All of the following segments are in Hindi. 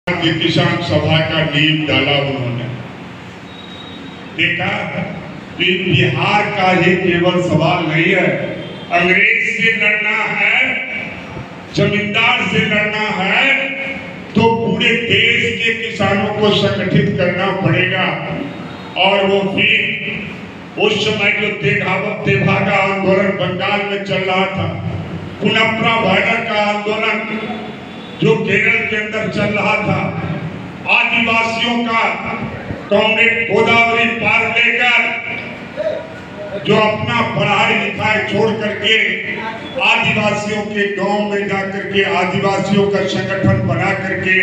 कि किसान सभा का नींव डाला उन्होंने। देखा कि बिहार का ही केवल सवाल नहीं है, अंग्रेज से लड़ना है, जमींदार से लड़ना है, तो पूरे देश के किसानों को संगठित करना पड़ेगा। और वो फिर उस समय जो तेभागा आंदोलन बंगाल में चल रहा था, पुनप्रा भाइडर का आंदोलन जो केरल के अंदर चल रहा था, आदिवासियों का कॉमरेड गोदावरी पार लेकर जो अपना पढ़ाई लिखाई छोड़ करके आदिवासियों के गांव में जाकर के आदिवासियों का संगठन बना करके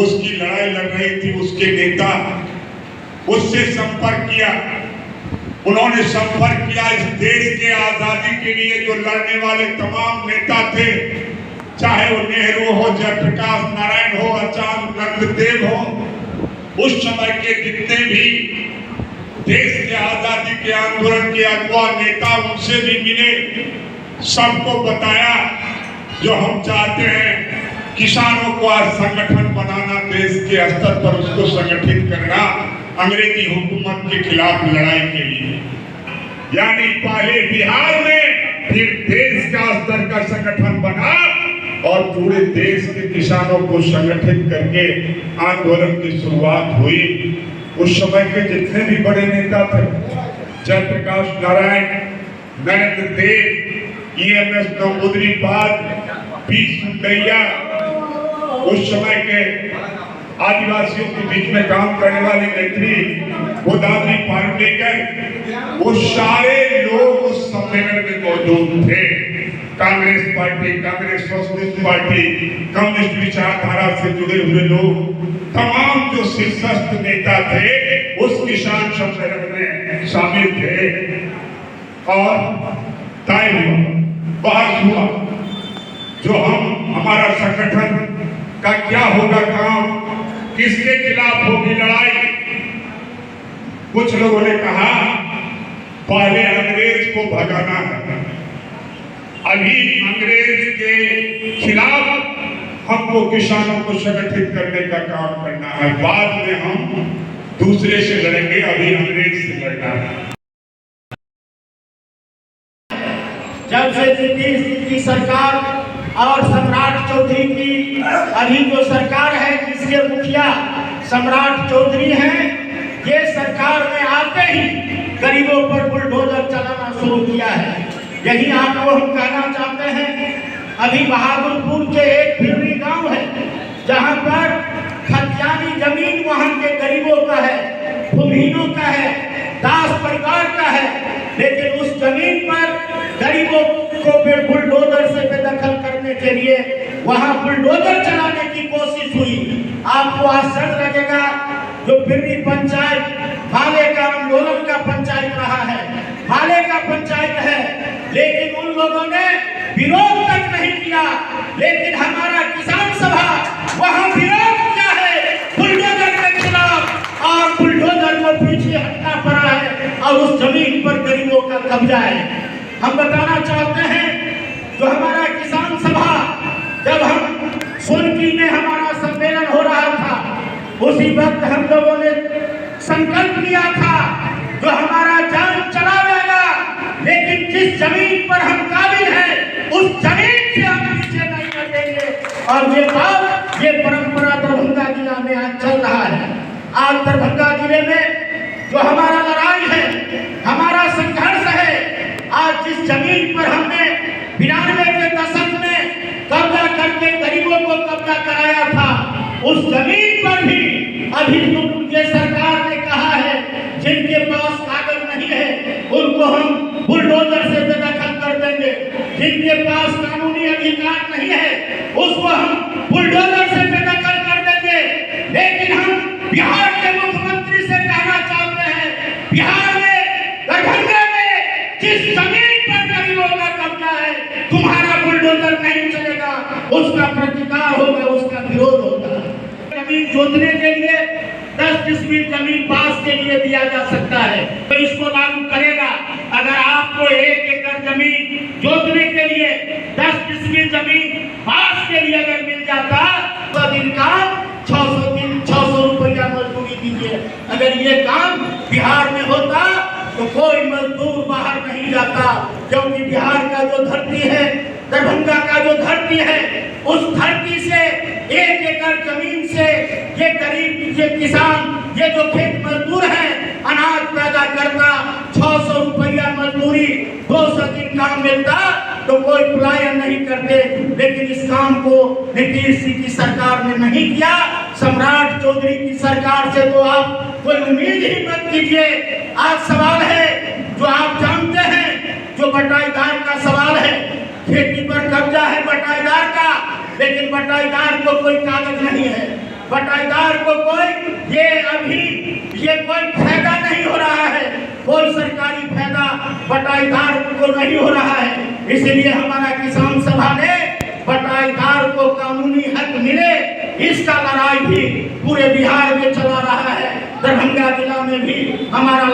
उसकी लड़ाई लड़ रही थी, उसके नेता उससे संपर्क किया। उन्होंने संपर्क किया इस देश के आजादी के लिए जो लड़ने वाले तमाम नेता थे, चाहे वो नेहरू हो, जयप्रकाश नारायण हो, आचार्य नंददेव हो, उस समय के जितने भी देश के आजादी के आंदोलन के अगुआ नेता, उनसे भी मिले, सबको बताया जो हम चाहते हैं किसानों को आज संगठन बनाना, देश के स्तर पर उसको संगठित करना अंग्रेजी हुकूमत के खिलाफ लड़ाई के लिए। यानी पहले बिहार में, फिर देश का स्तर का संगठन बना और पूरे देश के किसानों को संगठित करके आंदोलन की शुरुआत हुई। उस समय के जितने भी बड़े नेता थे, जयप्रकाश नारायण, नरेंद्र देव, EMS नंबूदरीपाद, पी सुंदरैया, उस समय के आदिवासियों के बीच में काम करने वाले नेत्री गोदावरी पार, वो सारे लोग उस सम्मेलन में मौजूद थे। Congress party, Congress socialist party, communist विचारधारा से जुड़े हुए लोग, तमाम जो शीर्षस्थ नेता थे उस किसान सम्मेलन में शामिल थे। और तय हुआ, बहस हुआ, जो हमारा संगठन का क्या होगा काम, किसके खिलाफ होगी लड़ाई। कुछ लोगों ने कहा पहले अंग्रेज को भगाना है, अभी अंग्रेज के खिलाफ हमको किसानों को संगठित करने का काम करना है, बाद में हम दूसरे से लड़ेंगे, अभी अंग्रेज से लड़ना है। जब से नीतीश जी की सरकार और सम्राट चौधरी की अभी जो सरकार है, जिसके मुखिया सम्राट चौधरी हैं, ये सरकार में आते ही गरीबों पर बुलडोजर चलाना शुरू किया है। यही आपको हम कहना चाहते हैं, अभी बहादुरपुर के एक भिवरी गांव है, जहां पर खतियानी जमीन वहां के गरीबों का है, भूमिहीनों का है, दास परिवार का है, लेकिन उस जमीन पर गरीबों को बुलडोजर से बेदखल करने के लिए वहां बुलडोजर चलाने की कोशिश हुई। आपको आश्चर्य लगेगा, जो भिवरी पंचायत भाले का आंदोलन का पंचायत रहा है, भाले का पंचायत है, लेकिन उन लोगों ने विरोध तक नहीं किया, लेकिन हमारा किसान सभा वहां विरोध किया है बुलडोजर के खिलाफ, और बुलडोजर को पीछे हटना पड़ा है और उस जमीन पर गरीबों का कब्जा है। हम बताना चाहते हैं, जो हमारा किसान सभा, जब हम सोनकी में हमारा सम्मेलन हो रहा था, उसी वक्त हम लोगों ने संकल्प लिया था, जो हमारा जान चलावेगा, लेकिन जिस जमीन पर हम काबिल हैं उस जमीन से हम पीछे नहीं हटेंगे। और ये बात, ये परंपरा दरभंगा जिला में आज चल रहा है। आज दरभंगा जिले में जो हमारा लड़ाई है, हमारा संघर्ष है, आज जिस जमीन पर हमने 92 के दशक में कब्जा करके गरीबों को कब्जा कराया था, उस जमीन पर भी अभी ये सरकार ने कहा है, जिनके पास कागज नहीं है उनको हम बुलडोजर से बेदखल कर देंगे, जिनके पास कानूनी अधिकार नहीं है उसको हम बुलडोजर से बेदखल कर देंगे। लेकिन हम बिहार के मुख्यमंत्री से कहना चाहते हैं, बिहार में, दरभंगा में जिस जमीन पर गरीबों का कब्जा है, तुम्हारा बुलडोजर नहीं चलेगा, उसका प्रतिकार होगा, उसका विरोध होगा। जमीन जोतने के लिए 10 डिसमिल जमीन पास के लिए दिया जा सकता है, तो इसको लागू करेगा। अगर आपको 1 एकड़ जमीन जोतने के लिए 10 डिसमिल जमीन पास के लिए अगर मिल जाता, तो दिन का 600 नहीं जाता, क्योंकि बिहार का जो धरती है, दरभंगा का जो धरती है, उस धरती से 1 एकड़ जमीन से ये गरीब, ये किसान, ये जो खेत मजदूर है, अनाज पैदा करता, 600 रुपया मजदूरी, 200 दिन काम मिलता तो कोई पलायन नहीं करते। लेकिन इस काम को नीतीश जी की सरकार ने नहीं किया। सम्राट चौधरी की सरकार से तो आप कोई उम्मीद ही मत कीजिए। आज सवाल है जो आप जानते हैं, जो बटाईदार का सवाल है, खेती पर कब्जा है बटाईदार का, लेकिन बटाईदार को कोई कागज नहीं है, बटाईदार को कोई ये कोई फायदा नहीं हो रहा है, कोई सरकारी फायदा बटाईदार को नहीं हो रहा है। इसलिए हमारा किसान सभा ने बटाईदार को कानूनी हक मिले, इसका लड़ाई भी पूरे बिहार में चला रहा है। दरभंगा जिला में भी हमारा